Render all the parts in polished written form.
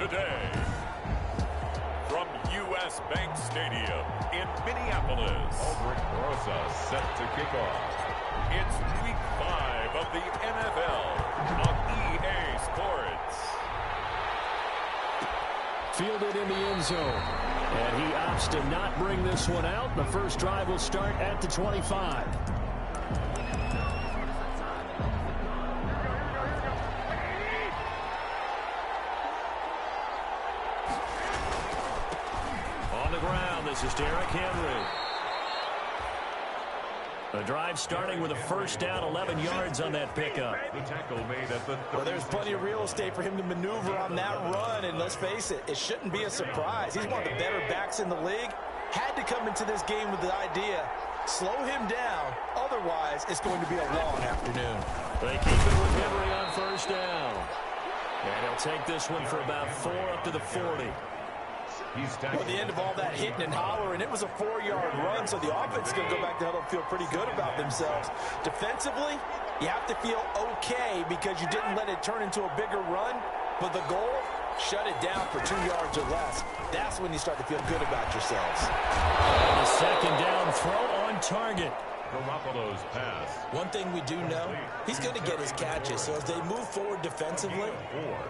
today. From U.S. Bank Stadium in Minneapolis. Aldrich Rosa set to kick off. It's Week 5 of the NFL on EA Sports. Fielded in the end zone. And he opts to not bring this one out. The first drive will start at the 25. On the ground, this is Derrick Henry. The drive starting with a first down, 11 yards on that pickup. The tackle made at the 30. Well, there's plenty of real estate for him to maneuver on that run, and let's face it, it shouldn't be a surprise. He's one of the better backs in the league. Had to come into this game with the idea, slow him down, otherwise it's going to be a long afternoon. They keep it with Henry on first down. And he'll take this one for about 4 up to the 40. Well, the end of all that hitting and hollering, it was a 4-yard run, so the offense is going to go back to huddle and feel pretty good about themselves. Defensively, you have to feel okay because you didn't let it turn into a bigger run, but the goal, shut it down for 2 yards or less. That's when you start to feel good about yourselves. And a second down throw on target. Garoppolo's pass. One thing we do know, he's going to get his catches. So as they move forward defensively,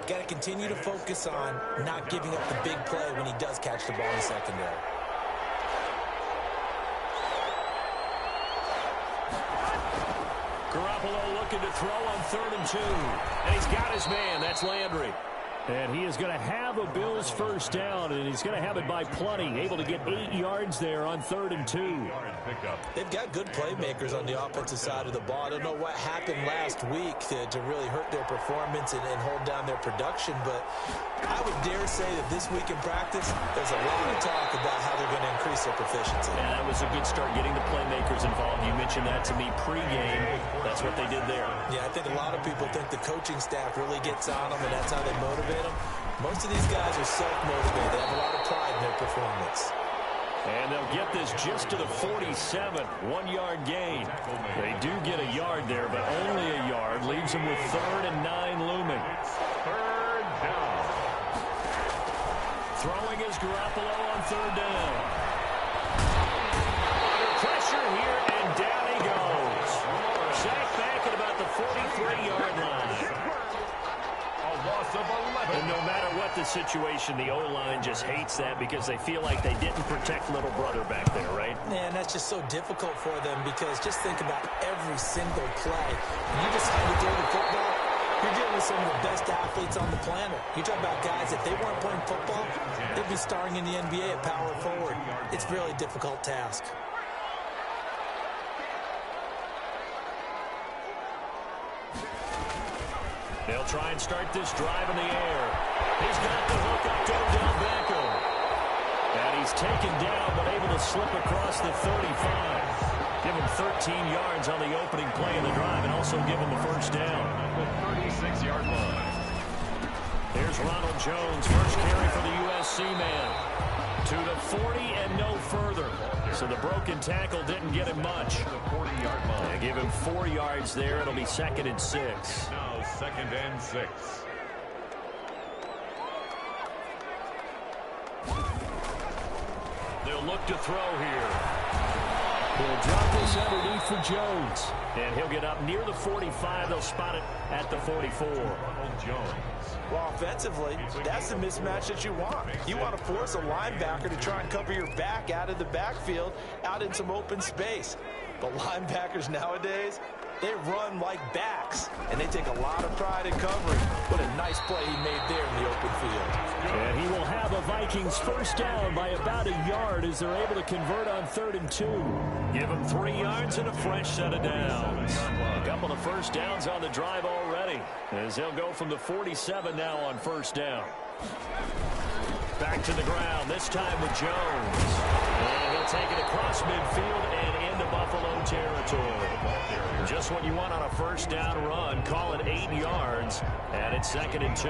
got to continue to focus on not giving up the big play when he does catch the ball in the secondary. Garoppolo looking to throw on 3rd and 2. And he's got his man. That's Landry. And he is going to have a Bills first down, and he's going to have it by plenty. Able to get 8 yards there on 3rd and 2. They've got good playmakers on the offensive side of the ball. I don't know what happened last week to really hurt their performance and hold down their production, but I would dare say that this week in practice, there's a lot of talk about how they're going to increase their proficiency. Yeah, that was a good start getting the playmakers involved. You mentioned that to me pregame. That's what they did there. Yeah, I think a lot of people think the coaching staff really gets on them, and that's how they motivate them. Most of these guys are self-motivated. They have a lot of pride in their performance. And they'll get this just to the 47, 1-yard gain. They do get a yard there, but only a yard. Leaves them with 3rd and 9 looming. 3rd down. Throwing is Garoppolo on 3rd down. Under pressure here, and down he goes. Sacked back at about the 43-yard line. Loss of 11. And no matter what the situation, the O-line just hates that because they feel like they didn't protect little brother back there, right? Man, that's just so difficult for them because just think about every single play. When you decide to throw the football, you're dealing with some of the best athletes on the planet. You talk about guys, if they weren't playing football, they'd be starring in the NBA at power forward. It's a really difficult task. They'll try and start this drive in the air. He's got the hook up to Odell Beckham. And he's taken down but able to slip across the 35. Give him 13 yards on the opening play of the drive and also give him a first down. The 36-yard line. Here's Ronald Jones, first carry for the USC man. To the 40 and no further. So the broken tackle didn't get him much. The 40-yard line. They give him 4 yards there. It'll be 2nd and 6. Now 2nd and 6. They'll look to throw here. He'll drop this underneath for Jones. And he'll get up near the 45. They'll spot it at the 44. Ronald Jones. Well, offensively, that's the mismatch that you want. You want to force a linebacker to try and cover your back out of the backfield, out in some open space. But linebackers nowadays, they run like backs, and they take a lot of pride in covering. What a nice play he made there in the open field. And he will have a Vikings first down by about a yard as they're able to convert on 3rd and 2. Give him 3 yards and a fresh set of downs. A couple of first downs on the drive already as they'll go from the 47 now on first down. Back to the ground, this time with Jones. And he'll take it across midfield and into Buffalo territory. Just what you want on a first down run. Call it 8 yards, and it's 2nd and 2.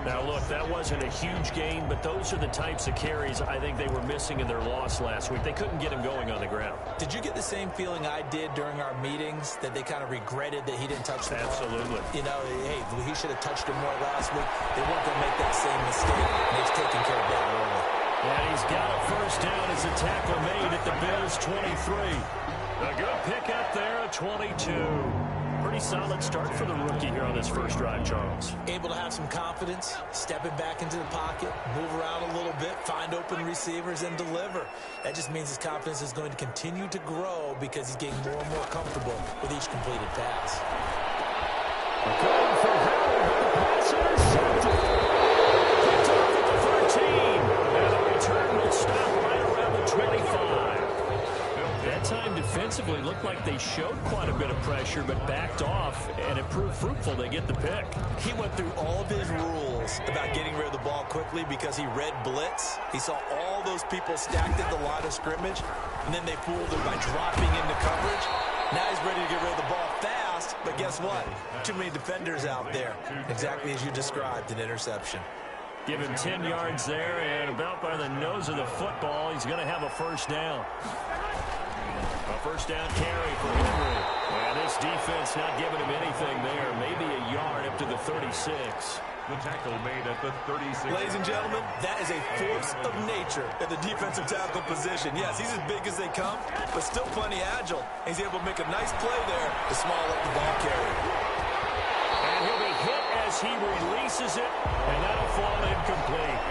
Now, look, that wasn't a huge gain, but those are the types of carries I think they were missing in their loss last week. They couldn't get him going on the ground. Did you get the same feeling I did during our meetings, that they kind of regretted that he didn't touch the ball? Absolutely. You know, hey, he should have touched him more last week. They weren't going to make that same mistake, and they've taken care of that early. And he's got a first down as a tackle made at the Bills' 23. A good pickup there at 22. Pretty solid start for the rookie here on this first drive, Charles. Able to have some confidence, stepping back into the pocket, move around a little bit, find open receivers, and deliver. That just means his confidence is going to continue to grow because he's getting more and more comfortable with each completed pass. Going for Howard, but the pass intercepted. Picked off at the 13. And the return will stop right around the 25. That time defensively looked like they showed quite a bit of pressure but backed off, and it proved fruitful. They get the pick. He went through all of his rules about getting rid of the ball quickly because he read blitz. He saw all those people stacked at the line of scrimmage, and then they fooled him by dropping into coverage. Now he's ready to get rid of the ball fast, but guess what? Too many defenders out there. Exactly as you described, an interception. Give him 10 yards there, and about by the nose of the football, he's going to have a first down. A first down carry for Henry. And this defense not giving him anything there. Maybe a yard up to the 36. The tackle made at the 36. Ladies and gentlemen, that is a force of nature at the defensive tackle position. Yes, he's as big as they come, but still plenty agile. He's able to make a nice play there to small up the ball carrier. And he'll be hit as he releases it, and that'll fall incomplete.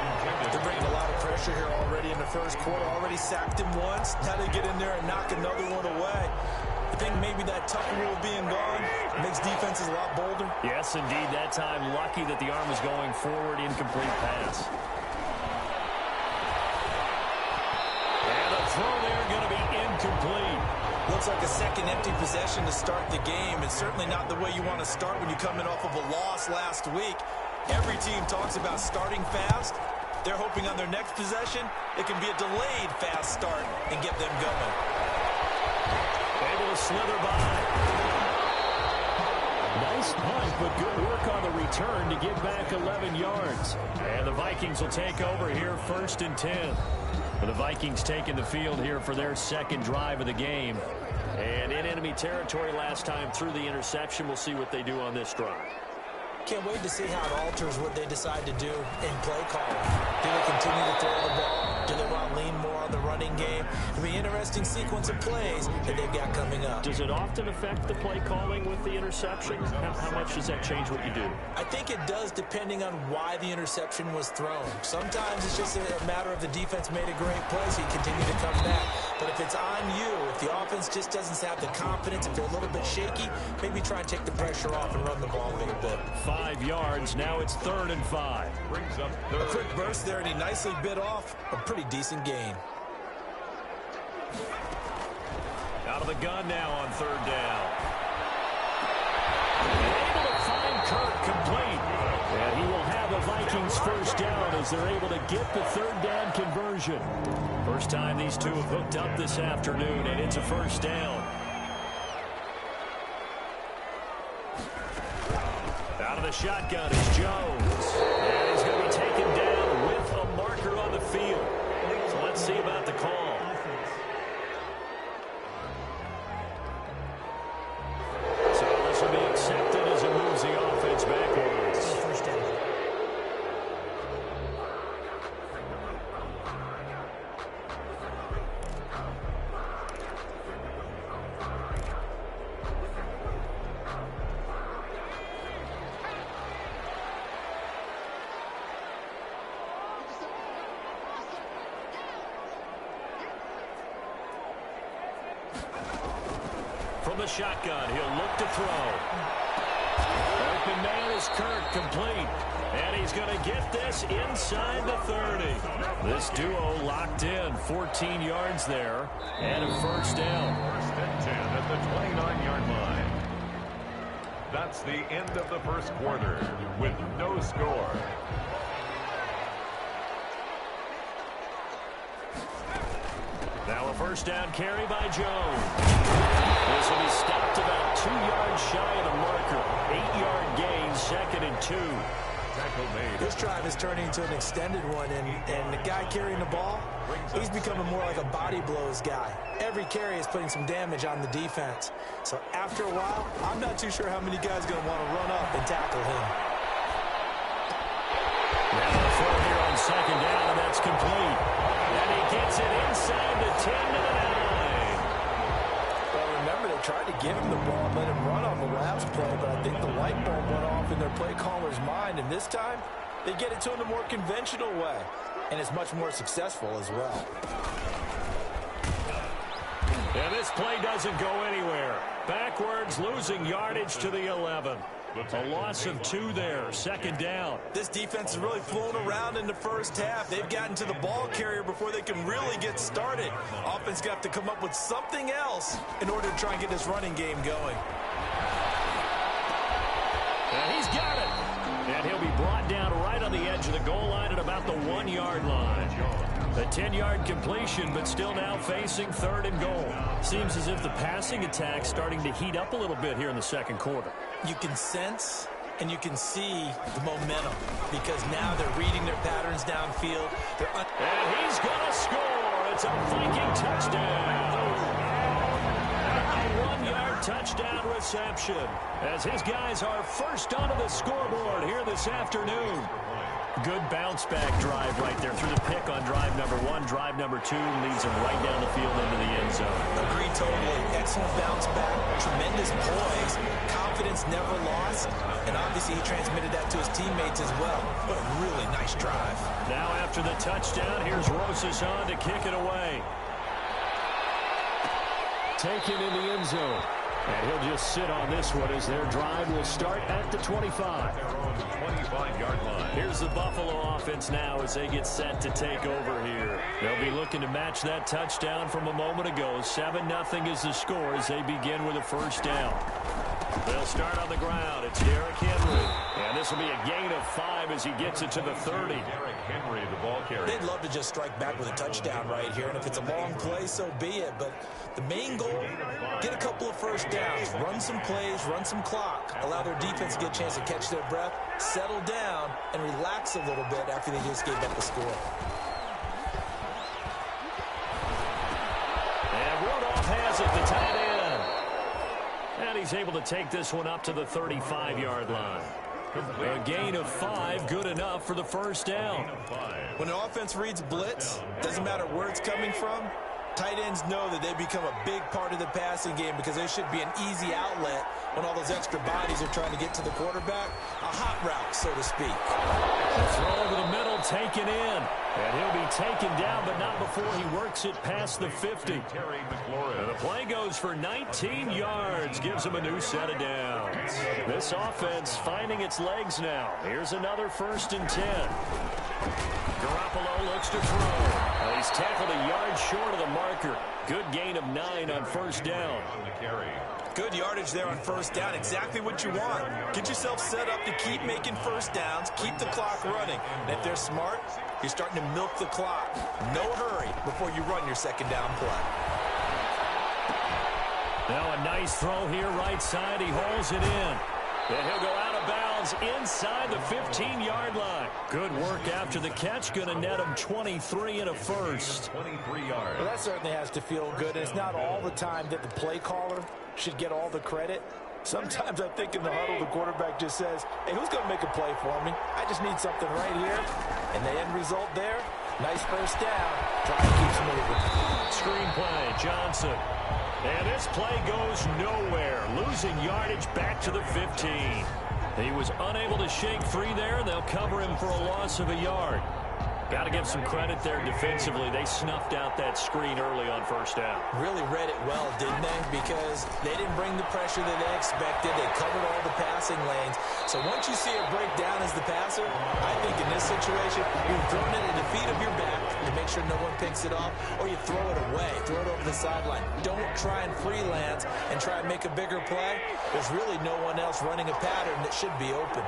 They're bringing a lot of pressure here already in the first quarter. Already sacked him once. Now they get in there and knock another one away. I think maybe that tuck rule being gone makes defenses a lot bolder. Yes, indeed. That time, lucky that the arm was going forward. Incomplete pass. And a throw there going to be incomplete. Looks like a second empty possession to start the game. It's certainly not the way you want to start when you're coming off of a loss last week. Every team talks about starting fast. They're hoping on their next possession, it can be a delayed fast start and get them going. Able to slither by. Nice punt, but good work on the return to get back 11 yards. And the Vikings will take over here, 1st and 10. The Vikings taking the field here for their second drive of the game. And in enemy territory last time through the interception. We'll see what they do on this drive. Can't wait to see how it alters what they decide to do in play calling. Do they continue to throw the ball? Do they want to lean more on the running game? It'll be an interesting sequence of plays that they've got coming up. Does it often affect the play calling with the interceptions? How much does that change what you do? I think it does, depending on why the interception was thrown. Sometimes it's just a matter of the defense made a great play, so you continue to come back. But if it's on you, if the offense just doesn't have the confidence, if they're a little bit shaky, maybe try and take the pressure off and run the ball a little bit. 5 yards. Now it's 3rd and 5. Brings up A third. quick burst there, and he nicely bit off a pretty decent gain. Out of the gun now on 3rd down. Able to find Kirk complete. And he will have the Vikings first down as they're able to get the 3rd down conversion. First time these two have hooked up this afternoon, and it's a first down. Out of the shotgun is Jones. And he's going to be taken down with a marker on the field. So let's see about the call. So this will be accepted as it moves the offense backwards. First down. From the shotgun, he'll look to throw. Open man is Kirk, complete. And he's going to get this inside the 30. This duo locked in, 14 yards there, and a first down. 1st and 10 at the 29-yard line. That's the end of the first quarter with no score. Now a first down carry by Jones. This will be stopped about 2 yards shy of the marker. 8-yard gain, 2nd and 2. tackle made. This drive is turning into an extended one, and the guy carrying the ball, he's becoming more like a body blows guy. Every carry is putting some damage on the defense. So after a while, I'm not too sure how many guys are going to want to run up and tackle him. Now the throw here on second down, and that's complete. And he gets it inside the 10 to the 9. Well, remember, they tried to give him the ball and let him run on the last play, but I think the light bulb went off in their play caller's mind, and this time, they get it to him the more conventional way, and it's much more successful as well. And this play doesn't go anywhere. Backwards, losing yardage to the 11. A loss of 2 there, second down. This defense is really flown around in the first half. They've gotten to the ball carrier before they can really get started. Offense got to come up with something else in order to try and get this running game going. And he's got it. And he'll be brought down right on the edge of the goal line at about the 1-yard line. A 10-yard completion, but still now facing 3rd and goal. Seems as if the passing attack's starting to heat up a little bit here in the second quarter. You can sense and you can see the momentum because now they're reading their patterns downfield. And he's going to score. It's a Viking touchdown. A 1-yard touchdown reception as his guys are first onto the scoreboard here this afternoon. Good bounce-back drive right there through the pick on drive number 1. Drive number 2 leads him right down the field into the end zone. Agreed totally. Excellent bounce-back, tremendous poise, confidence never lost, and obviously he transmitted that to his teammates as well. What a really nice drive. Now after the touchdown, here's Rosas on to kick it away. Taken in the end zone. And he'll just sit on this one as their drive will start at the 25. They're on the 25-yard line. Here's the Buffalo offense now as they get set to take over here. They'll be looking to match that touchdown from a moment ago. 7-0 is the score as they begin with a first down. They'll start on the ground. It's Derrick Henry. And this will be a gain of 5 as he gets it to the 30. Derrick Henry, the ball carrier. They'd love to just strike back with a touchdown right here, and if it's a long play, so be it. But the main goal, get a couple of first downs, run some plays, run some clock, allow their defense to get a chance to catch their breath, settle down, and relax a little bit after they just gave up the score. And Rudolph has it, the tight end. And he's able to take this one up to the 35-yard line. A gain of 5, good enough for the first down. When the offense reads blitz, doesn't matter where it's coming from, tight ends know that they become a big part of the passing game because they should be an easy outlet when all those extra bodies are trying to get to the quarterback. A hot route, so to speak. Throw over the middle, taken in. And he'll be taken down, but not before he works it past the 50. And the play goes for 19 yards, gives him a new set of downs. This offense finding its legs now. Here's another 1st and 10. Garoppolo looks to throw. He's tackled a yard short of the marker. Good gain of 9 on first down. Good yardage there on first down. Exactly what you want. Get yourself set up to keep making first downs, keep the clock running. And if they're smart, you're starting to milk the clock. No hurry before you run your second down play. Now a nice throw here right side. He hauls it in. And he'll go out of bounds inside the 15-yard line. Good work after the catch. Going to net him 23 and a first. 23 yards. Well, that certainly has to feel good. And it's not all the time that the play caller should get all the credit. Sometimes I think in the huddle, the quarterback just says, hey, who's going to make a play for me? I just need something right here. And the end result there, nice first down. Drive keeps moving. Screen play, Johnson. And this play goes nowhere. Losing yardage back to the 15. He was unable to shake free there. They'll cover him for a loss of a yard. Got to give some credit there defensively. They snuffed out that screen early on first down. Really read it well, didn't they? Because they didn't bring the pressure that they expected. They covered all the passing lanes. So once you see it break down as the passer, I think in this situation, you're throwing it at the feet of your back to make sure no one picks it off, or you throw it away, throw it over the sideline. Don't try and freelance and try and make a bigger play. There's really no one else running a pattern that should be open.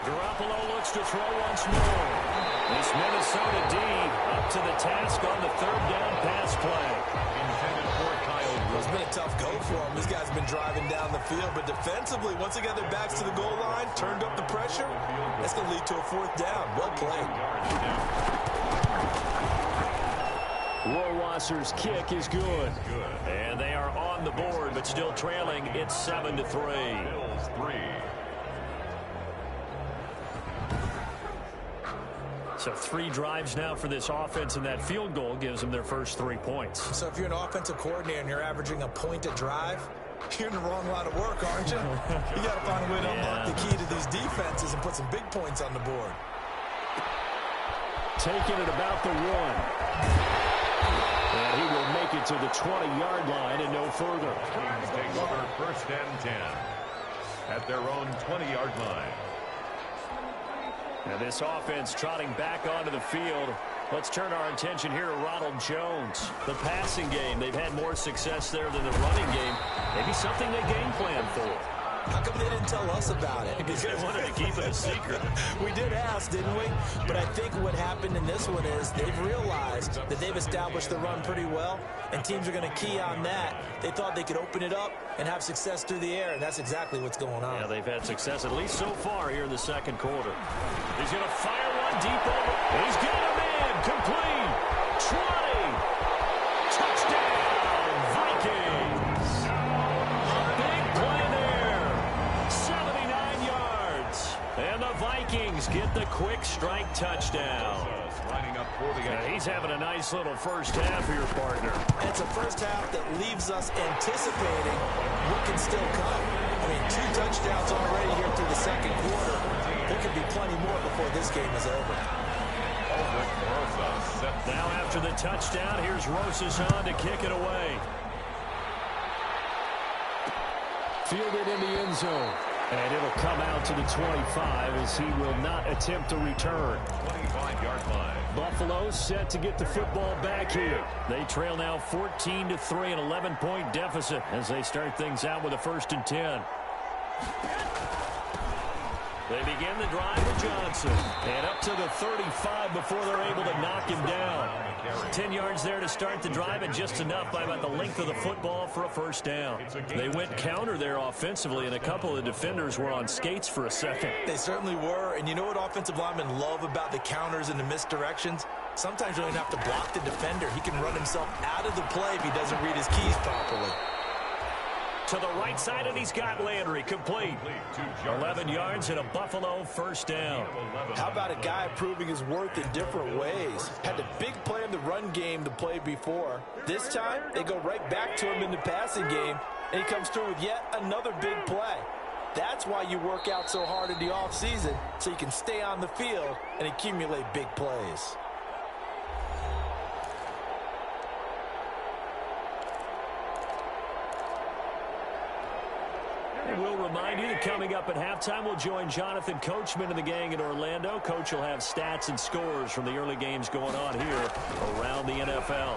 Garoppolo looks to throw once more. This Minnesota D up to the task on the 3rd down pass play. Intended for Kyle. Those been a tough go for him. This guy's been driving down the field, but defensively, once they got their backs to the goal line, turned up the pressure, that's going to lead to a fourth down. Well played. Rohrwasser's kick is good. And they are on the board, but still trailing. It's 7-3. Bills 3. So 3 drives now for this offense, and that field goal gives them their first 3 points. So if you're an offensive coordinator and you're averaging a point a drive, you're in the wrong line of work, aren't you? You got to find a way to unlock the key to these defenses and put some big points on the board. Taking it about the 1. And he will make it to the 20-yard line and no further. Teams take over first and 10 at their own 20-yard line. Now this offense trotting back onto the field. Let's turn our attention here to Ronald Jones. The passing game, they've had more success there than the running game. Maybe something they game plan for. How come they didn't tell us about it? Because they wanted to keep it a secret. We did ask, didn't we? But I think what happened in this one is they've realized that they've established the run pretty well, and teams are going to key on that. They thought they could open it up and have success through the air, and that's exactly what's going on. Yeah, they've had success, at least so far here in the second quarter. He's going to fire one deep over. He's got a man. Complete. 20. Touchdown, Vikings. A big play there. 79 yards. And the Vikings get the quick strike touchdown. Lining up for the He's having a nice little first half here, partner. And it's a first half that leaves us anticipating what can still come. I mean, 2 touchdowns already here through the second quarter. There could be plenty more before this game is over. Now after the touchdown, here's Rosas on to kick it away. Fielded in the end zone. And it'll come out to the 25 as he will not attempt to return. 25-yard line. Buffalo set to get the football back here. They trail now 14-3, an 11-point deficit as they start things out with a 1st and 10. They begin the drive with Johnson. And up to the 35 before they're able to knock him down. 10 yards there to start the drive, and just enough by about the length of the football for a first down. They went counter there offensively, and a couple of the defenders were on skates for a second. They certainly were, and you know what offensive linemen love about the counters and the misdirections? Sometimes you don't even have to block the defender. He can run himself out of the play if he doesn't read his keys properly. To the right side, and he's got Landry complete. 11 yards and a Buffalo first down. How about a guy proving his worth in different ways? Had a big play in the run game to play before. This time, they go right back to him in the passing game, and he comes through with yet another big play. That's why you work out so hard in the offseason, so you can stay on the field and accumulate big plays. We'll remind you that coming up at halftime, we'll join Jonathan Coachman and the gang in Orlando. Coach will have stats and scores from the early games going on here around the NFL.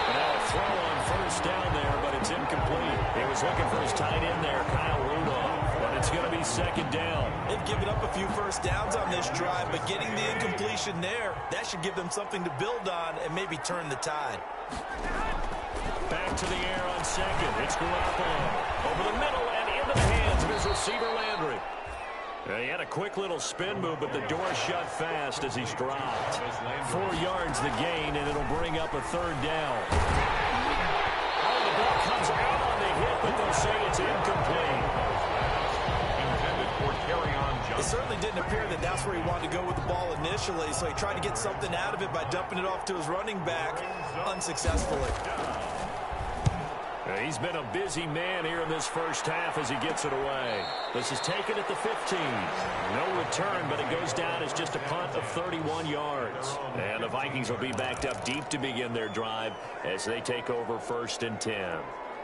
And now a throw on first down there, but it's incomplete. He was looking for his tight end there, Kyle Rudolph. But it's going to be second down. They've given up a few first downs on this drive, but getting the incompletion there, that should give them something to build on and maybe turn the tide. Back to the air on second. It's Garoppolo. Over the middle and into the hands of his receiver, Landry. He had a quick little spin move, but the door shut fast as he's dropped. 4 yards the gain, and it'll bring up a third down. Oh, the ball comes out on the hit, but they'll say it's incomplete. Intended for carry-on Johnson. It certainly didn't appear that that's where he wanted to go with the ball initially, so he tried to get something out of it by dumping it off to his running back unsuccessfully. He's been a busy man here in this first half as he gets it away. This is taken at the 15. No return, but it goes down as just a punt of 31 yards. And the Vikings will be backed up deep to begin their drive as they take over 1st and 10.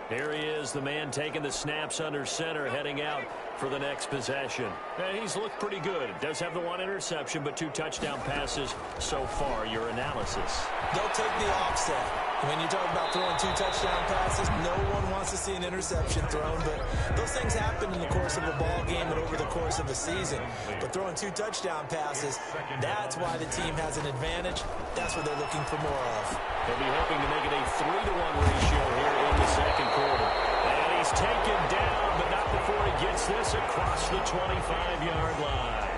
Here he is, the man taking the snaps under center, heading out for the next possession. And he's looked pretty good. Does have the 1 interception, but 2 touchdown passes so far. Your analysis. They'll take the offset. When you talk about throwing 2 touchdown passes, no one wants to see an interception thrown, but those things happen in the course of a ball game and over the course of a season. But throwing 2 touchdown passes, that's why the team has an advantage. That's what they're looking for more of. They'll be hoping to make it a 3-to-1 ratio here in the second quarter. And he's taken down, but not before he gets this across the 25-yard line.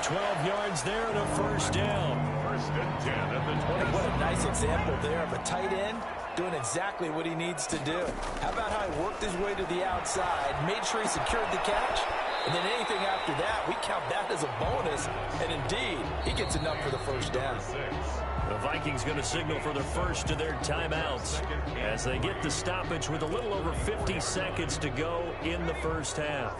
12 yards there and a first down. First and 10 at the 20. What a nice example there of a tight end doing exactly what he needs to do. How about how he worked his way to the outside, made sure he secured the catch, and then anything after that, we count that as a bonus. And indeed, he gets enough for the first down. The Vikings going to signal for the first of their timeouts as they get the stoppage with a little over 50 seconds to go in the first half.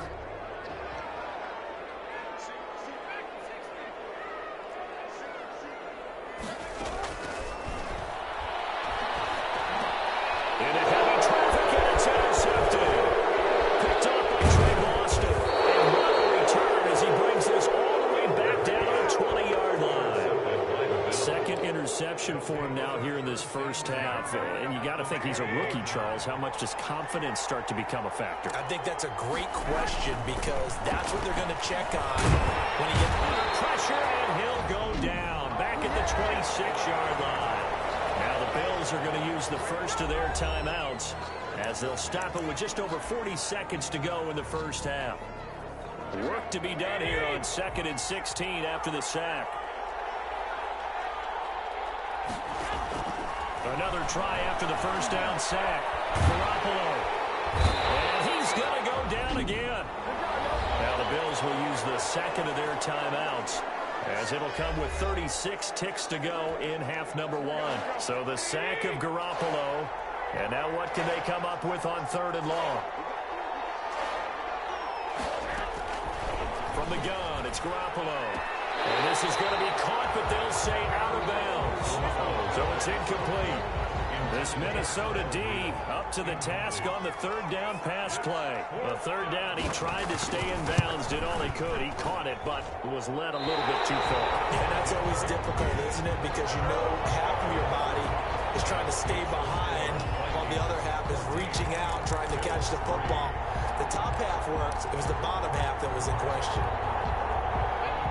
For him now here in this first half, and you got to think he's a rookie, Charles. How much does confidence start to become a factor? I think that's a great question because that's what they're going to check on when he gets under pressure, and he'll go down back at the 26-yard line. Now the Bills are going to use the first of their timeouts as they'll stop it with just over 40 seconds to go in the first half. Work to be done here on 2nd and 16 after the sack. Another try after the first down sack. Garoppolo. And he's going to go down again. Now the Bills will use the second of their timeouts as it'll come with 36 ticks to go in half number 1. So the sack of Garoppolo. And now what can they come up with on 3rd and long? From the gun, it's Garoppolo. And this is going to be caught, but they'll say out of bounds. So it's incomplete. This Minnesota D up to the task on the 3rd down pass play. The 3rd down, he tried to stay in bounds, did all he could. He caught it, but was led a little bit too far. Yeah, that's always difficult, isn't it? Because you know half of your body is trying to stay behind, while the other half is reaching out, trying to catch the football. The top half worked. It was the bottom half that was in question.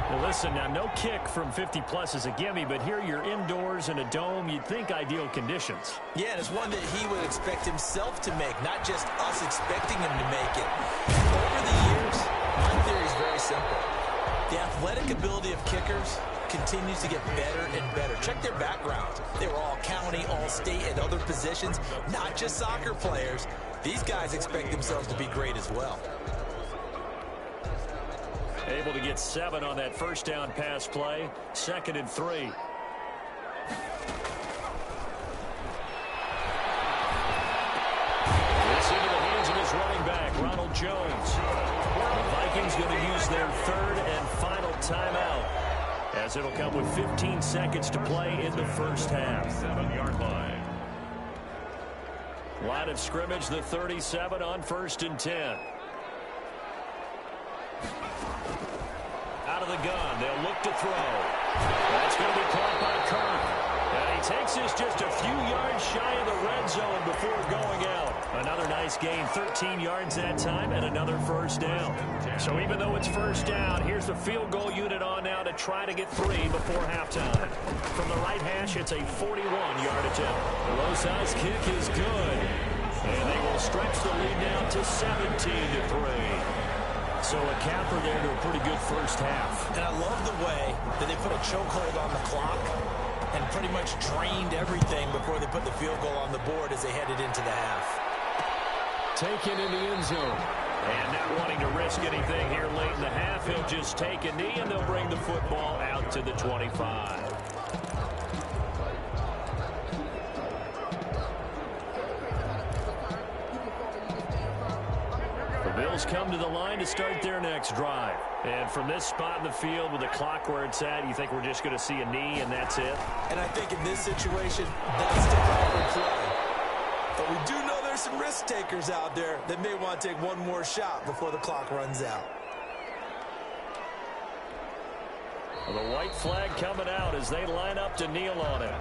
Well, listen, now no kick from 50-plus is a gimme, but here you're indoors in a dome. You'd think ideal conditions. Yeah, and it's one that he would expect himself to make, not just us expecting him to make it. Over the years, my theory is very simple. The athletic ability of kickers continues to get better and better. Check their backgrounds. They were all county, all state, and other positions, not just soccer players. These guys expect themselves to be great as well. Able to get 7 on that first down pass play. 2nd and 3. It's into the hands of his running back, Ronald Jones. The Vikings going to use their 3rd and final timeout as it'll come with 15 seconds to play in the first half. 7-yard line. Line of scrimmage, the 37 on 1st and 10. Out of the gun, they'll look to throw. That's going to be caught by Kirk. And he takes this just a few yards shy of the red zone before going out. Another nice gain, 13 yards that time, and another first down. So even though it's first down, here's the field goal unit on now to try to get 3 before halftime. From the right hash, it's a 41-yard attempt. The low-size kick is good. And they will stretch the lead down to 17-3. So a capper there to a pretty good first half. And I love the way that they put a chokehold on the clock and pretty much drained everything before they put the field goal on the board as they headed into the half. Taken in the end zone. And not wanting to risk anything here late in the half, he'll just take a knee and they'll bring the football out to the 25. Bills come to the line to start their next drive. And from this spot in the field with the clock where it's at, you think we're just going to see a knee and that's it? And I think in this situation, that's the proper play. But we do know there's some risk takers out there that may want to take one more shot before the clock runs out. Well, the white flag coming out as they line up to kneel on it.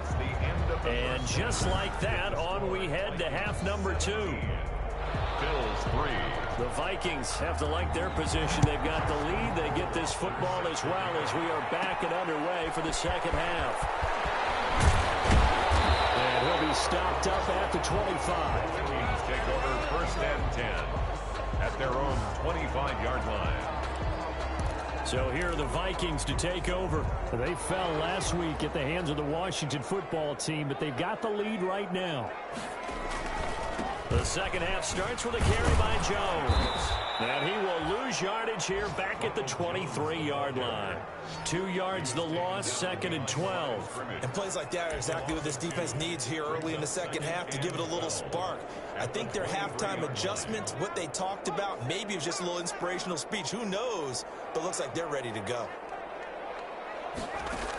And just like that, on we head to half number 2. Bills 3. The Vikings have to like their position. They've got the lead. They get this football as well as we are back and underway for the second half. And he'll be stopped up at the 25. Teams take over 1st and 10 at their own 25-yard line. So here are the Vikings to take over. They fell last week at the hands of the Washington football team, but they've got the lead right now. The second half starts with a carry by Jones. And he will lose yardage here back at the 23-yard line. 2 yards the loss, 2nd and 12. And plays like that are exactly what this defense needs here early in the second half to give it a little spark. I think their halftime adjustment, what they talked about, maybe it was just a little inspirational speech. Who knows? But looks like they're ready to go.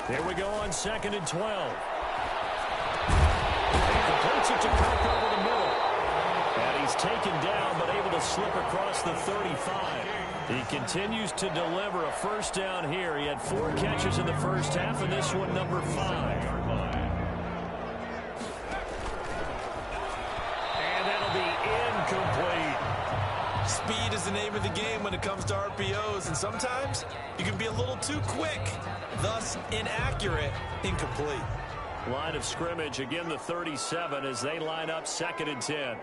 Here we go on 2nd and 12. He completes it to Kirk over the middle. And he's taken down, but able to slip across the 35. He continues to deliver a first down here. He had 4 catches in the first half, and this one number 5. And that'll be incomplete. Speed is the name of the game when it comes to RPOs, and sometimes you can be a little too quick, thus inaccurate, incomplete. Line of scrimmage, again the 37 as they line up 2nd and 10.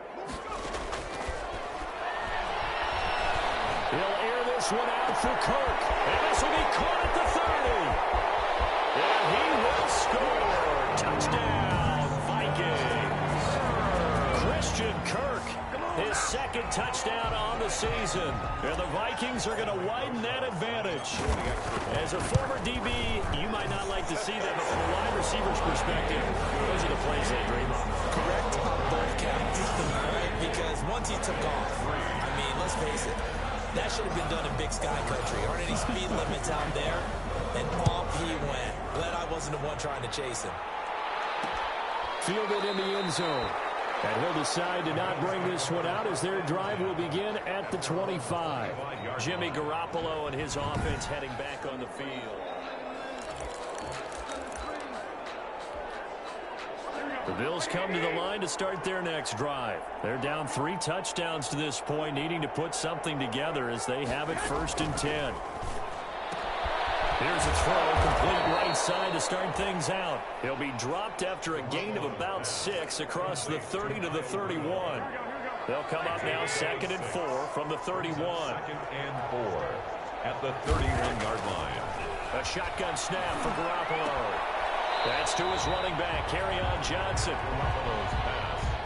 He'll air this one out for Kirk. And this will be caught at the 30. And he will score. Touchdown, Vikings. Christian Kirk, his 2nd touchdown on the season. And the Vikings are going to widen that advantage. As a former DB, you might not like to see that, but from a wide receiver's perspective, those are the plays they dream of. Correct on both counts. All right, because once he took off, I mean, let's face it, that should have been done in Big Sky Country. Aren't any speed limits out there? And off he went. Glad I wasn't the one trying to chase him. Fielded in the end zone. And he'll decide to not bring this one out as their drive will begin at the 25. Jimmy Garoppolo and his offense heading back on the field. The Bills come to the line to start their next drive. They're down 3 touchdowns to this point, needing to put something together as they have it 1st and 10. Here's a throw, complete right side to start things out. He'll be dropped after a gain of about 6 across the 30 to the 31. They'll come up now 2nd and 4 from the 31. 2nd and 4 at the 31-yard line. A shotgun snap for Garoppolo. That's to his running back, Kerryon Johnson.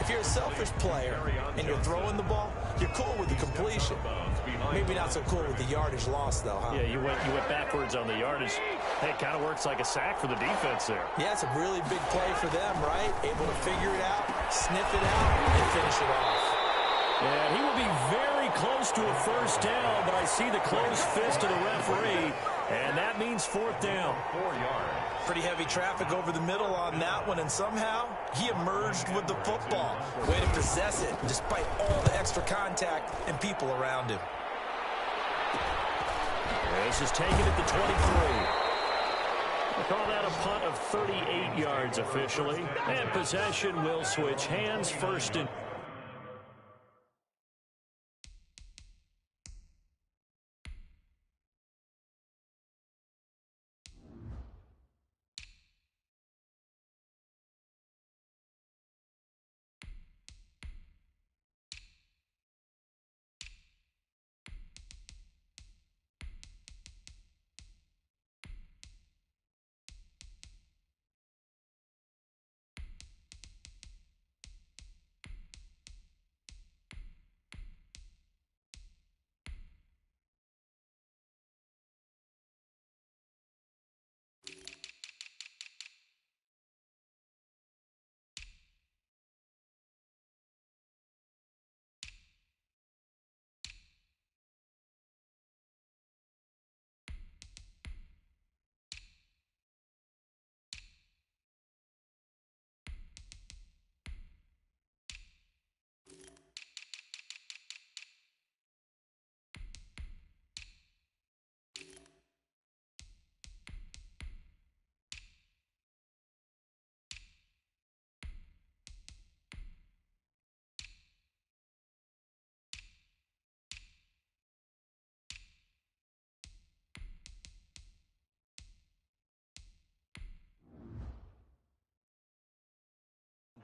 If you're a selfish player and you're throwing the ball, you're cool with the completion. Maybe not so cool with the yardage loss, though, huh? Yeah, you went backwards on the yardage. Hey, it kind of works like a sack for the defense there. Yeah, it's a really big play for them, right? Able to figure it out, sniff it out, and finish it off. And he will be very close to a first down, but I see the closed fist of the referee, and that means 4th down. 4 yards. Pretty heavy traffic over the middle on that one, and somehow he emerged with the football. Way to possess it, despite all the extra contact and people around him. This is taken at the 23. We'll call that a punt of 38 yards officially. And possession will switch hands 1st and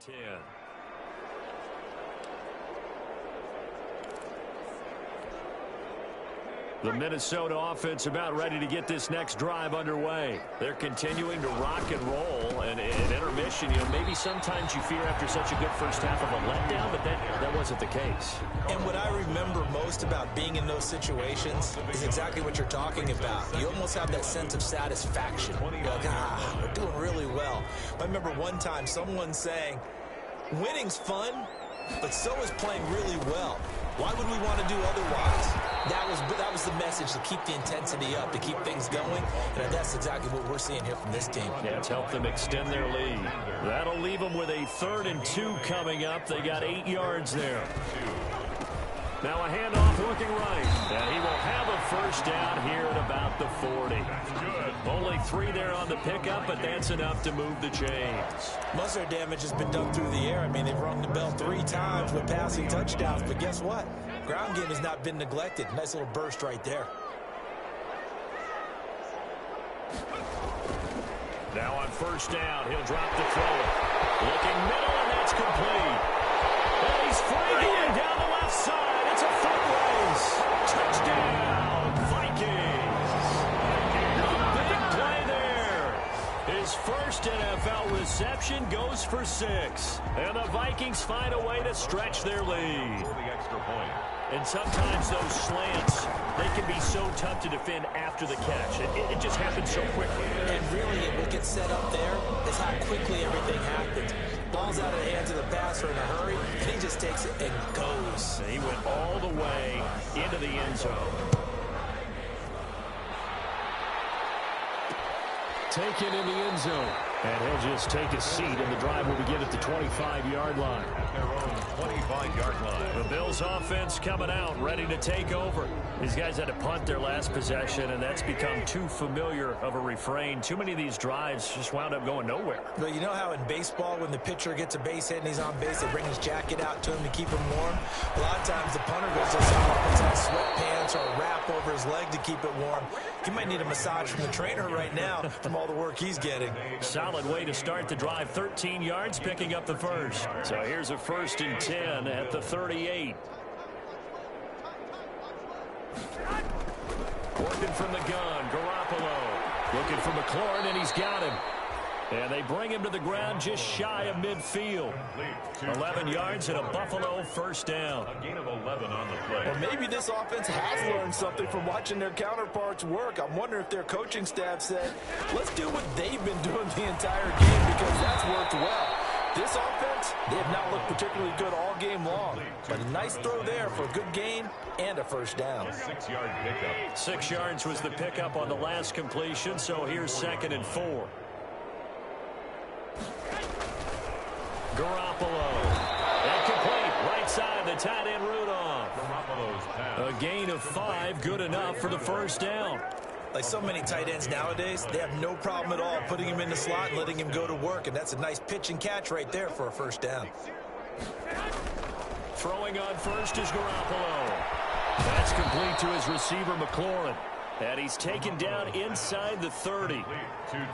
10. The Minnesota offense about ready to get this next drive underway. They're continuing to rock and roll, and in intermission, maybe sometimes you fear after such a good first half of a letdown, but that wasn't the case. And what I remember most about being in those situations is exactly what you're talking about. You almost have that sense of satisfaction. You're like, we're doing really well. I remember one time someone saying, winning's fun, but so is playing really well. Why would we want to do otherwise? That was the message, to keep the intensity up, to keep things going, and that's exactly what we're seeing here from this team. Yeah, it's helped them extend their lead. That'll leave them with a 3rd and 2 coming up. They got 8 yards there. Now a handoff looking right, and he will have a first down here at about the 40. Only 3 there on the pickup, but that's enough to move the chains. Most of their damage has been done through the air. I mean, they've rung the bell 3 times with passing touchdowns, but guess what? Ground game has not been neglected. Nice little burst right there. Now on first down, he'll drop the throw. Looking middle, and that's complete. And he's free going down the left side. It's a foot race. Touchdown, Vikings. Big play there. His first NFL reception goes for 6. And the Vikings find a way to stretch their lead. For the extra point. And sometimes those slants, they can be so tough to defend after the catch. It just happens so quickly. And really, what gets set up there is how quickly everything happens. Ball's out of the hands of the passer in a hurry, and he just takes it and goes. And he went all the way into the end zone. Taken in the end zone. And he'll just take a seat, and the drive will begin at the 25-yard line. At their own 25-yard line. The Bills offense coming out, ready to take over. These guys had to punt their last possession, and that's become too familiar of a refrain. Too many of these drives just wound up going nowhere. But you know how in baseball, when the pitcher gets a base hit and he's on base, they bring his jacket out to him to keep him warm? A lot of times the punter goes to someone puts on sweatpants or a wrap over his leg to keep it warm. He might need a massage from the trainer right now from all the work he's getting. Solid way to start the drive. 13 yards, picking up the first. So here's a 1st and 10 at the 38. Working from the gun, Garoppolo. Looking for McLaurin, and he's got him. And they bring him to the ground just shy of midfield. 11 yards and a Buffalo first down. A gain of 11 on the play. Or maybe this offense has learned something from watching their counterparts work. I'm wondering if their coaching staff said, let's do what they've been doing the entire game, because that's worked well. This offense, they have not looked particularly good all game long. But a nice throw there for a good gain and a first down. 6-yard pickup. 6 yards was the pickup on the last completion, so here's 2nd and 4. Garoppolo. And complete. Right side, the tight end Rudolph. Garoppolo's pass. A gain of 5, good enough for the first down. Like so many tight ends nowadays, they have no problem at all putting him in the slot and letting him go to work. And that's a nice pitch and catch right there for a first down. Throwing on first is Garoppolo. That's complete to his receiver, McLaurin. And he's taken down inside the 30.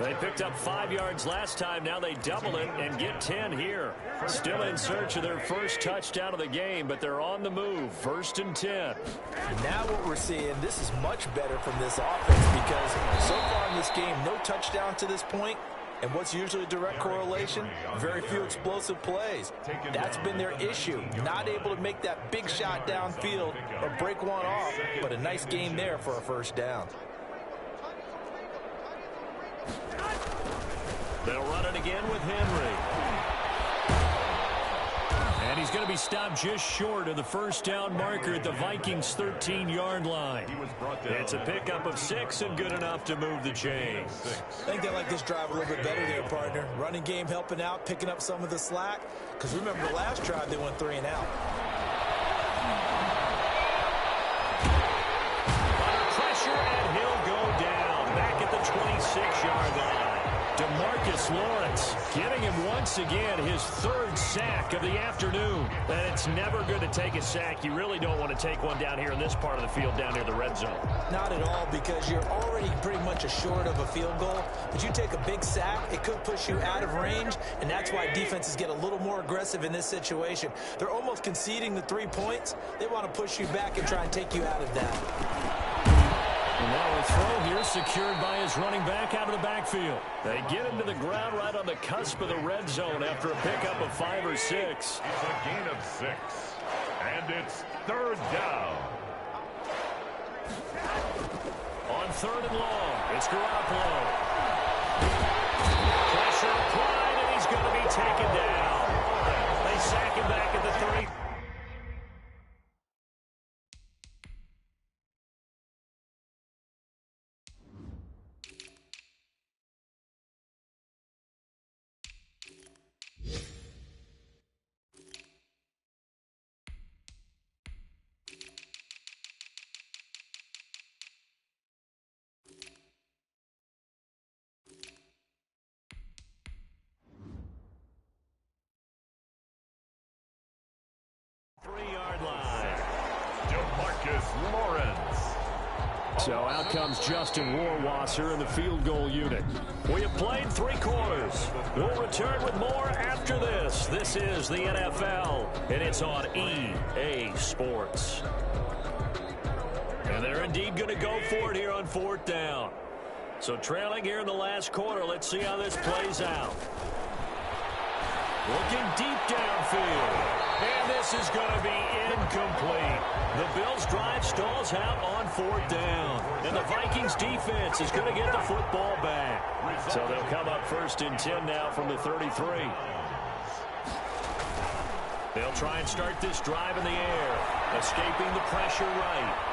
They picked up 5 yards last time. Now they double it and get 10 here. Still in search of their first touchdown of the game, but they're on the move. 1st and 10. Now what we're seeing, this is much better from this offense, because so far in this game, no touchdown to this point. And what's usually a direct correlation? Very few explosive plays. That's been their issue. Not able to make that big shot downfield or break one off, but a nice game there for a first down. They'll run it again with Henry. And he's going to be stopped just short of the first down marker at the Vikings' 13-yard line. It's a pickup of 6 and good enough to move the chains. I think they like this drive a little bit better there, partner. Running game helping out, picking up some of the slack. Because remember the last drive, they went 3 and out. Under pressure, and he'll go down. Back at the 26-yard line. DeMarcus Lawrence Getting him once again his third sack of the afternoon. And it's never good to take a sack. You really don't want to take one down here in this part of the field down near the red zone. Not at all, because you're already pretty much assured of a field goal. But you take a big sack, it could push you out of range, and that's why defenses get a little more aggressive in this situation. They're almost conceding the 3 points. They want to push you back and try and take you out of that. And now a throw here secured by his running back out of the backfield. They get him to the ground right on the cusp of the red zone after a pickup of 5 or 6. It's a gain of 6. And it's third down. On 3rd and long, it's Garoppolo. Pressure applied, and he's going to be taken down. They sack him back at the 3. So out comes Justin Rohrwasser in the field goal unit. We have played 3 quarters. We'll return with more after this. This is the NFL, and it's on EA Sports. And they're indeed going to go for it here on 4th down. So trailing here in the last quarter, let's see how this plays out. Looking deep downfield. And this is going to be incomplete. The Bills' drive stalls out on 4th down. And the Vikings' defense is going to get the football back. So they'll come up 1st and 10 now from the 33. They'll try and start this drive in the air. Escaping the pressure right.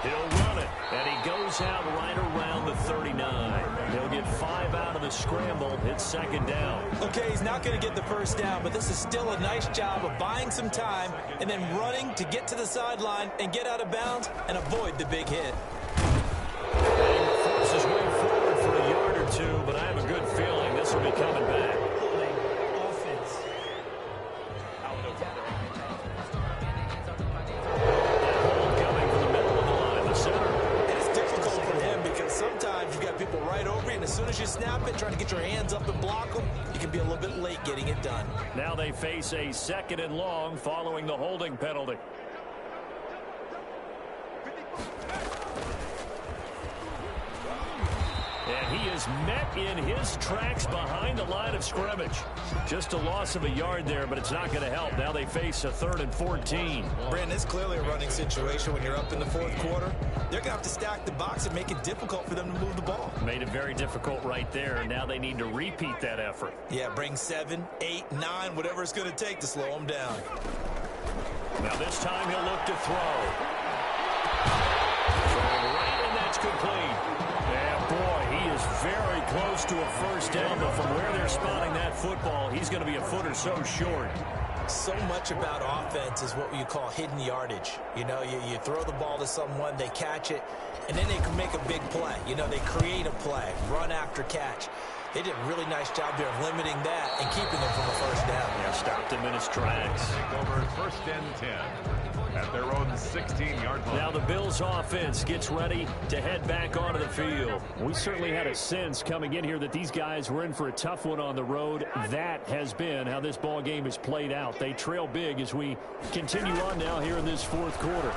He'll run it, and he goes out right around the 39. He'll get 5 out of the scramble. It's 2nd down. Okay, he's not going to get the 1st down, but this is still a nice job of buying some time and then running to get to the sideline and get out of bounds and avoid the big hit. He forces his way forward for a yard or 2, but I have a good feeling this will be coming back. As soon as you snap it, trying to get your hands up and block them, you can be a little bit late getting it done. Now they face a 2nd and long following the holding penalty. And he is met in his tracks behind the line of scrimmage. Just a loss of a yard there, but it's not going to help. Now they face a 3rd and 14. Brandon, it's clearly a running situation when you're up in the 4th quarter. They're going to have to stack the box and make it difficult for them to move the ball. Made it very difficult right there. Now they need to repeat that effort. Yeah, bring 7, 8, 9, whatever it's going to take to slow them down. Now this time he'll look to throw. Throwing right, and that's complete. And boy, he is very close to a 1st down, but from where they're spotting that football, he's going to be a foot or so short. So much about offense is what you call hidden yardage. You know, you throw the ball to someone, they catch it, and then they can make a big play. You know, they create a play, run after catch. They did a really nice job there of limiting that and keeping him from a 1st down. Yeah, stopped him in his tracks. Over 1st and 10 at their own 16-yard line. Now the Bills offense gets ready to head back onto the field. We certainly had a sense coming in here that these guys were in for a tough one on the road. That has been how this ball game has played out. They trail big as we continue on now here in this 4th quarter.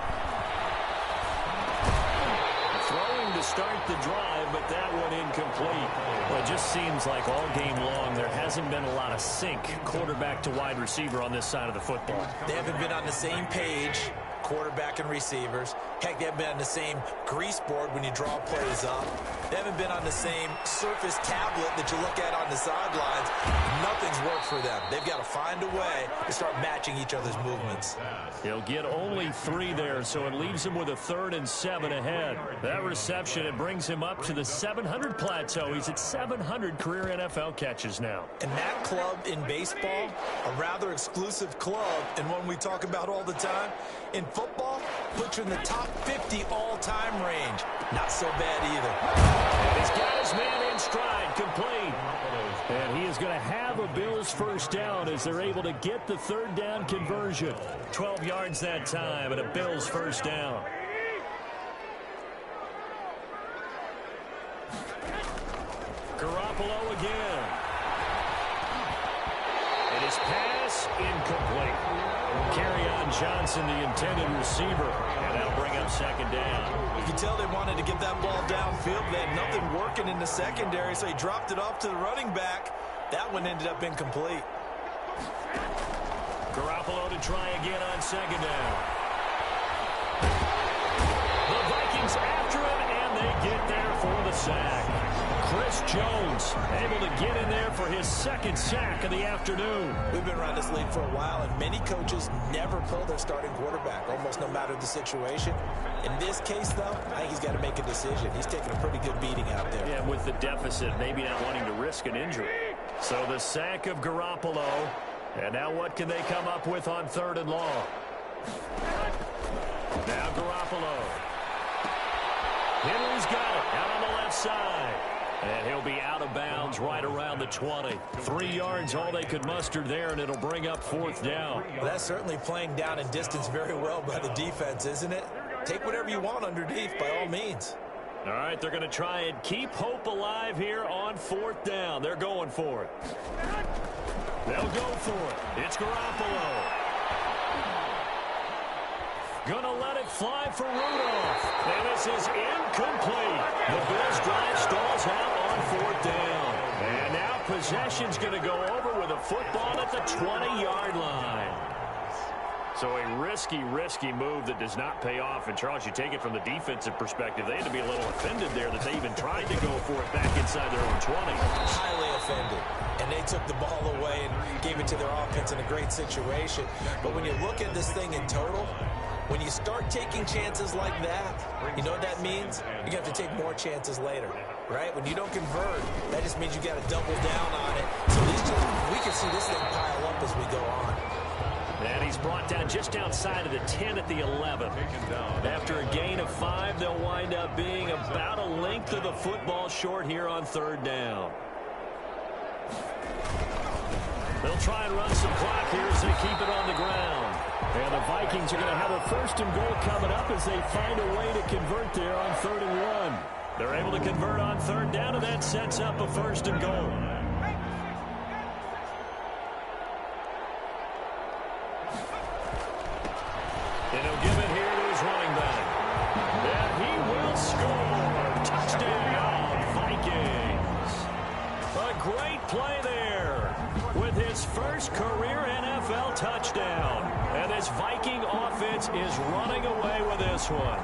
Throwing to start the drive, but that one incomplete. Well, it just seems like all game long there hasn't been a lot of sync quarterback to wide receiver on this side of the football. They haven't been on the same page, quarterback and receivers. Heck, they haven't been on the same grease board when you draw plays up. They haven't been on the same surface tablet that you look at on the sidelines. Nothing's worked for them. They've got to find a way to start matching each other's movements. He'll get only 3 there, so it leaves him with a 3rd and 7 ahead. That reception, it brings him up to the 700 plateau. He's at 700 career NFL catches now. And that club in baseball, a rather exclusive club, and one we talk about all the time. In football, puts you in the top 50 all-time range. Not so bad either. And he's got his man in stride, complete. And he is going to have Bills first down as they're able to get the third down conversion. 12 yards that time and a Bills first down. Garoppolo again. And his pass incomplete. Kerryon Johnson, the intended receiver. And that'll bring up second down. You can tell they wanted to get that ball downfield. They had nothing working in the secondary, so he dropped it off to the running back. That one ended up incomplete. Garoppolo to try again on second down. The Vikings after him, and they get there for the sack. Chris Jones able to get in there for his second sack of the afternoon. We've been around this league for a while, and many coaches never pull their starting quarterback, almost no matter the situation. In this case, though, I think he's got to make a decision. He's taking a pretty good beating out there. Yeah, with the deficit, maybe not wanting to risk an injury. So the sack of Garoppolo. And now what can they come up with on third and long? Now Garoppolo. Henry's got it out on the left side. And he'll be out of bounds right around the 20. 3 yards all they could muster there, and it'll bring up fourth down. Well, that's certainly playing down in distance very well by the defense, isn't it? Take whatever you want underneath by all means. All right, they're going to try and keep hope alive here on fourth down. They're going for it. They'll go for it. It's Garoppolo. Gonna let it fly for Rudolph. And this is incomplete. The Bills drive stalls out on fourth down. And now possession's going to go over with a football at the 20-yard line. So a risky move that does not pay off. And, Charles, you take it from the defensive perspective. They had to be a little offended there that they even tried to go for it back inside their own 20. Highly offended. And they took the ball away and gave it to their offense in a great situation. But when you look at this thing in total, when you start taking chances like that, you know what that means? You're going to have to take more chances later, right? When you don't convert, that just means you got to double down on it. So we can see this thing pile up as we go on. And he's brought down just outside of the 10 at the 11. After a gain of 5, they'll wind up being about a length of the football short here on third down. They'll try and run some clock here as they keep it on the ground. And the Vikings are going to have a first and goal coming up as they find a way to convert there on 3rd and 1. They're able to convert on third down, and that sets up a first and goal. And he'll give it here to his running back. And he will score. Touchdown, Vikings. A great play there with his first career NFL touchdown. And this Viking offense is running away with this one.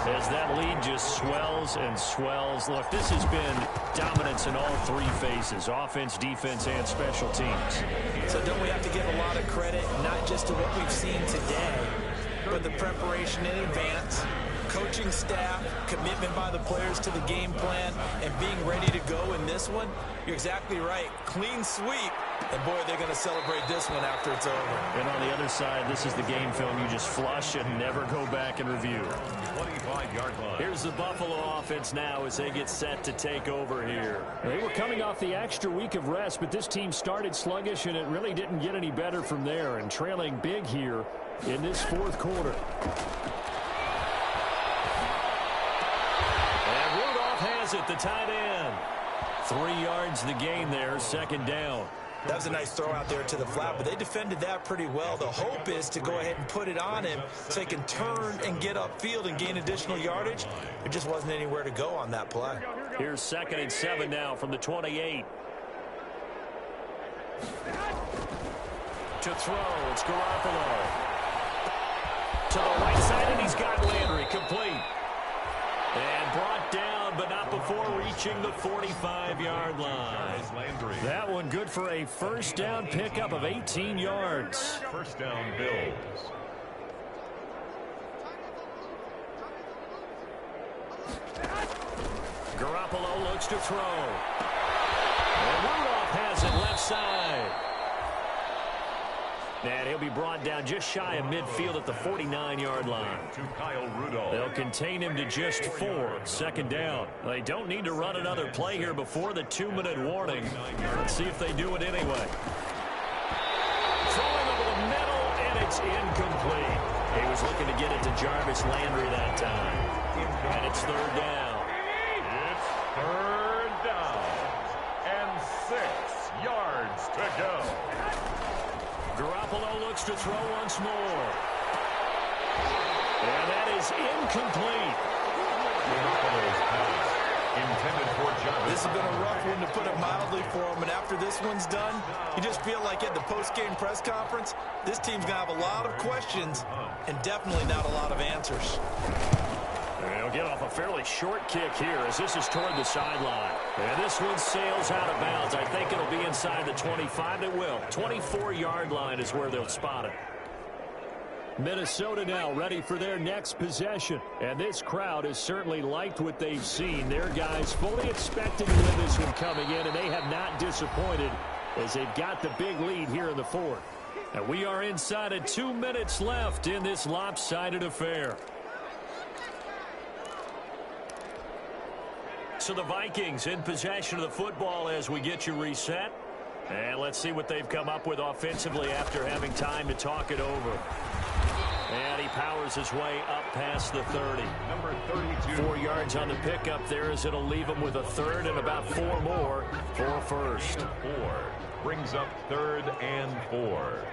As that lead just swells and swells. Look, this has been dominance in all 3 phases, offense, defense, and special teams. So don't we have to give a lot of credit, not just to what we've seen today, but the preparation in advance, coaching staff, commitment by the players to the game plan, and being ready to go in this one? You're exactly right. Clean sweep. And, boy, they're going to celebrate this one after it's over. And on the other side, this is the game film you just flush and never go back and review. 25-yard line. Here's the Buffalo offense now as they get set to take over here. They were coming off the extra week of rest, but this team started sluggish, and it really didn't get any better from there. And trailing big here in this 4th quarter. And Rudolph has it, the tight end. 3 yards the gain there, second down. That was a nice throw out there to the flat, but they defended that pretty well. The hope is to go ahead and put it on him so he can turn and get upfield and gain additional yardage. There just wasn't anywhere to go on that play. Here's 2nd and 7 now from the 28. To throw, it's Garoppolo. To the right side, and he's got Landry complete. And brought down, but not before reaching the 45-yard line. That one good for a first down pickup of 18 yards. First down, Bills. Garoppolo looks to throw. And Rudolph has it left side. And he'll be brought down just shy of midfield at the 49-yard line. They'll contain him to just 4. Second down. They don't need to run another play here before the 2-minute warning. Let's see if they do it anyway. Throwing over the middle, and it's incomplete. He was looking to get it to Jarvis Landry that time. And it's third down. It's third down. And 6 yards to go. Garoppolo looks to throw once more. And that is incomplete. Garoppolo's pass intended for Jarvis. This has been a rough one, to put it mildly, for him. And after this one's done, you just feel like at the post-game press conference, this team's going to have a lot of questions and definitely not a lot of answers. He'll get off a fairly short kick here as this is toward the sideline. And this one sails out of bounds. I think it'll be inside the 25. It will. 24-yard line is where they'll spot it. Minnesota now ready for their next possession. And this crowd has certainly liked what they've seen. Their guys fully expected to win this one coming in, and they have not disappointed as they've got the big lead here in the fourth. And we are inside of 2 minutes left in this lopsided affair. So the Vikings in possession of the football as we get you reset. And let's see what they've come up with offensively after having time to talk it over. And he powers his way up past the 30. Number 32. 4 yards on the pickup there as it'll leave him with a third and about 4 more for first. 4 brings up 3rd and 4.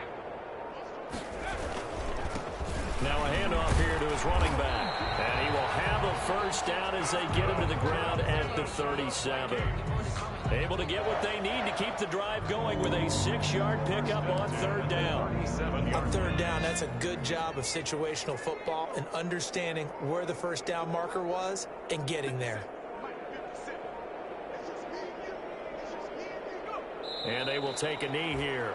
Now a handoff here to his running back. And he will have a first down as they get him to the ground at the 37. Able to get what they need to keep the drive going with a 6-yard pickup on third down. On third down, that's a good job of situational football and understanding where the first down marker was and getting there. And they will take a knee here.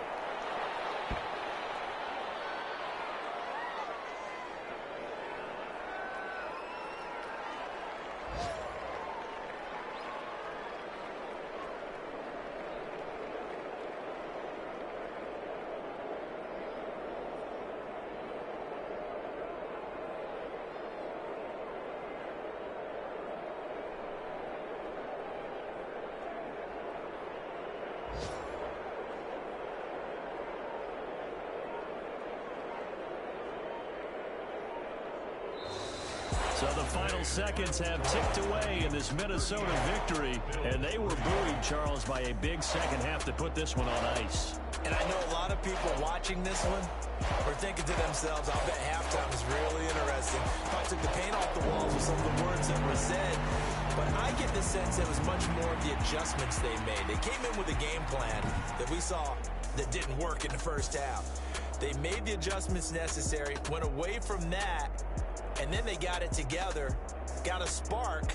So the final seconds have ticked away in this Minnesota victory, and they were buoyed, Charles, by a big second half to put this one on ice. And I know a lot of people watching this one are thinking to themselves, I'll bet halftime is really interesting. Probably took the paint off the walls with some of the words that were said. But I get the sense it was much more of the adjustments they made. They came in with a game plan that we saw that didn't work in the first half. They made the adjustments necessary, went away from that, and then they got it together, got a spark,